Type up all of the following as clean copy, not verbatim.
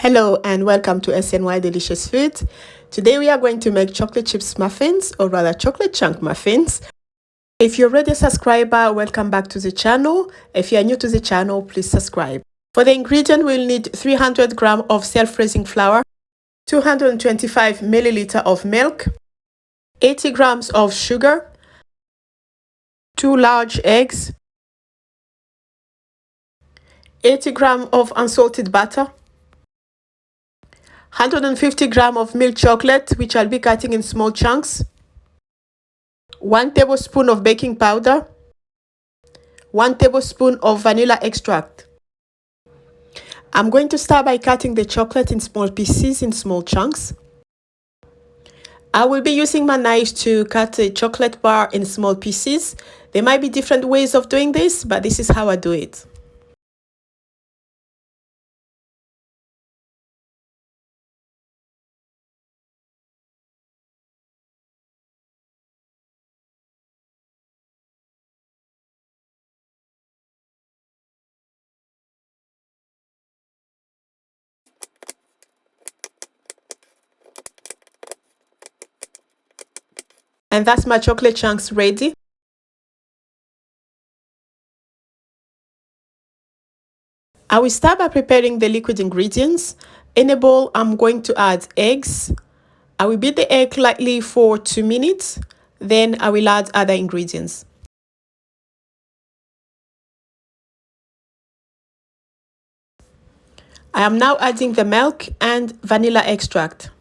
Hello and welcome to SNY Delicious Food. Today we are going to make chocolate chips muffins, or rather chocolate chunk muffins. If you're already a subscriber, welcome back to the channel. If you are new to the channel, please subscribe. For the ingredient, we'll need 300 grams of self-raising flour, 225 milliliter of milk, 80 grams of sugar, 2 large eggs, 80 grams of unsalted butter, 150 grams of milk chocolate, which I'll be cutting in small chunks, 1 tablespoon of baking powder, 1 tablespoon of vanilla extract. I'm going to start by cutting the chocolate in small pieces, in small chunks. I will be using my knife to cut a chocolate bar in small pieces. There might be different ways of doing this, but this is how I do it. And that's my chocolate chunks ready. I will start by preparing the liquid ingredients. In a bowl, I'm going to add eggs. I will beat the egg lightly for 2 minutes. Then I will add other ingredients. I am now adding the milk and vanilla extract.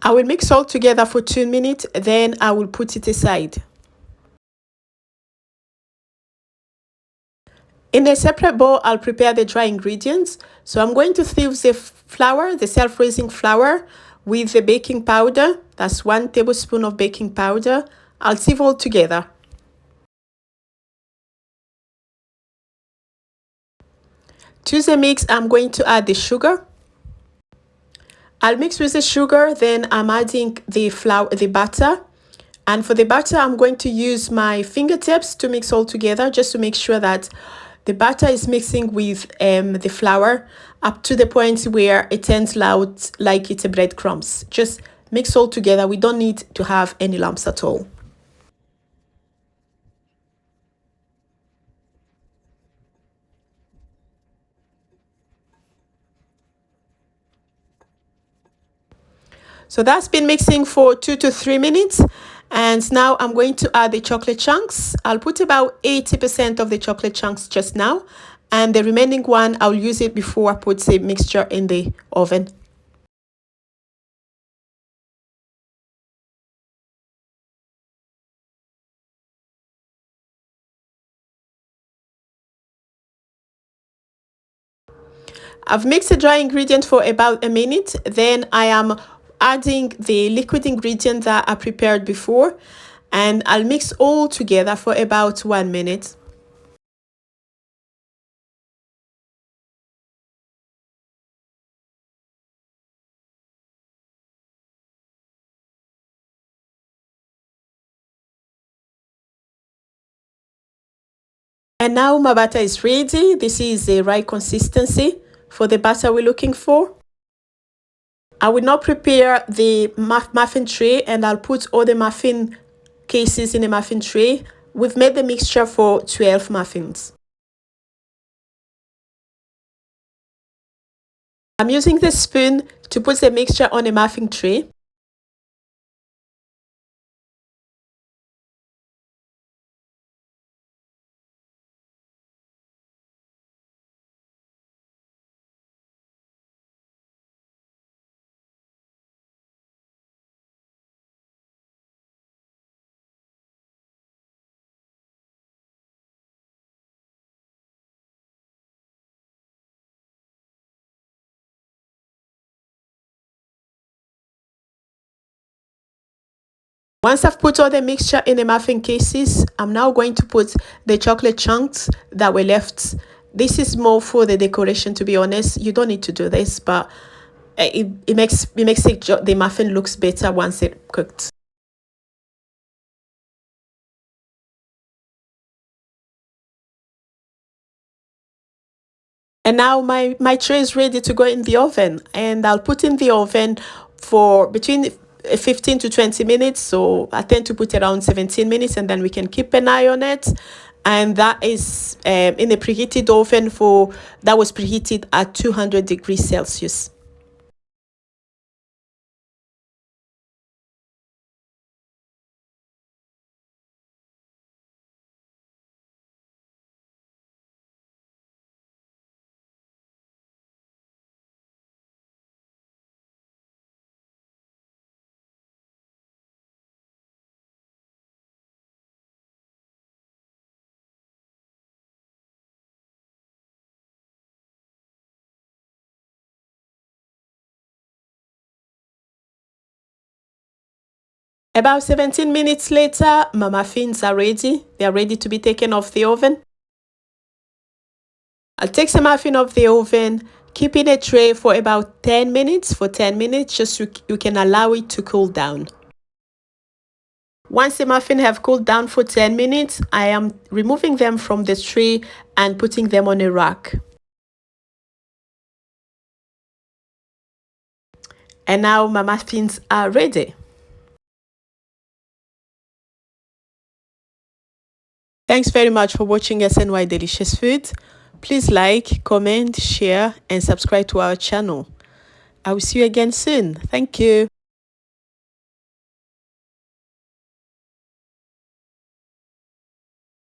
I will mix all together for 2 minutes, then I will put it aside. In a separate bowl, I'll prepare the dry ingredients. So I'm going to sieve the flour, the self-raising flour, with the baking powder. That's 1 tablespoon of baking powder. I'll sieve all together. To the mix, I'm going to add the sugar. I'll mix with the sugar, then I'm adding the butter. And for the butter, I'm going to use my fingertips to mix all together, just to make sure that the butter is mixing with the flour up to the point where it turns out like it's a breadcrumbs. Just mix all together. We don't need to have any lumps at all. So that's been mixing for 2 to 3 minutes. And now I'm going to add the chocolate chunks. I'll put about 80% of the chocolate chunks just now. And the remaining one, I'll use it before I put the mixture in the oven. I've mixed the dry ingredient for about a minute. Then I am adding the liquid ingredient that I prepared before. And I'll mix all together for about 1 minute. And now my batter is ready. This is the right consistency for the batter we're looking for. I will now prepare the muffin tray, and I'll put all the muffin cases in a muffin tray. We've made the mixture for 12 muffins. I'm using the spoon to put the mixture on a muffin tray. Once I've put all the mixture in the muffin cases, I'm now going to put the chocolate chunks that were left. This is more for the decoration, to be honest. You don't need to do this, but it makes the muffin looks better once it's cooked. And now my tray is ready to go in the oven, and I'll put in the oven for between 15 to 20 minutes. So I tend to put around 17 minutes, and then we can keep an eye on it. And that is in a preheated oven that was preheated at 200 degrees Celsius. About 17 minutes later, my muffins are ready. They are ready to be taken off the oven. I'll take some muffin off the oven, keep in a tray for about 10 minutes. For 10 minutes, just so you can allow it to cool down. Once the muffin have cooled down for 10 minutes, I am removing them from the tray and putting them on a rack. And now my muffins are ready. Thanks very much for watching SNY Delicious Food. Please like, comment, share, and subscribe to our channel. I will see you again soon. Thank you.